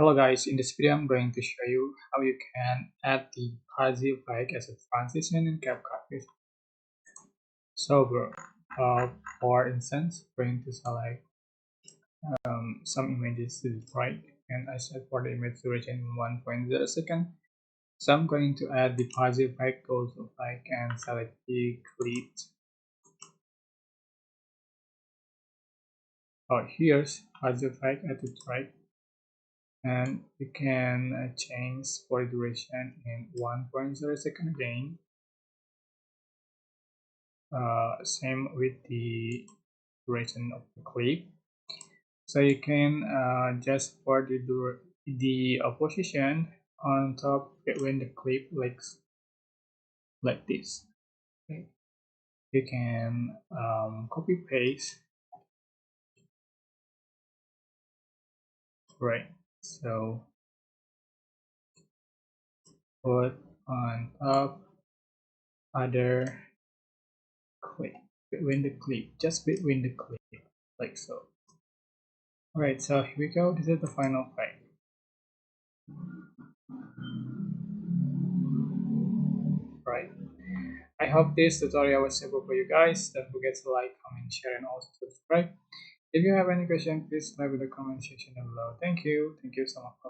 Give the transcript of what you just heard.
Hello guys, in this video I'm going to show you how you can add the fuzzy effect as a transition in CapCut PC. So bro, for instance, I'm going to select some images to the right and I set for the image duration 1.0 second. So I'm going to add the fuzzy effect also like and select the clip. Here's fuzzy effect at the right and you can change for duration in 1.0 second again. Same with the duration of the clip, so you can just for the position on top when the clip like this. Okay. You can copy paste, right? So put on top other clip between the clip, just between the clip, like so. Alright, so here we go. This is the final file. Right. I hope this tutorial was helpful for you guys. Don't forget to like, comment, share, and also subscribe. If you have any question, please leave in the comment section down below. Thank you. Thank you so much for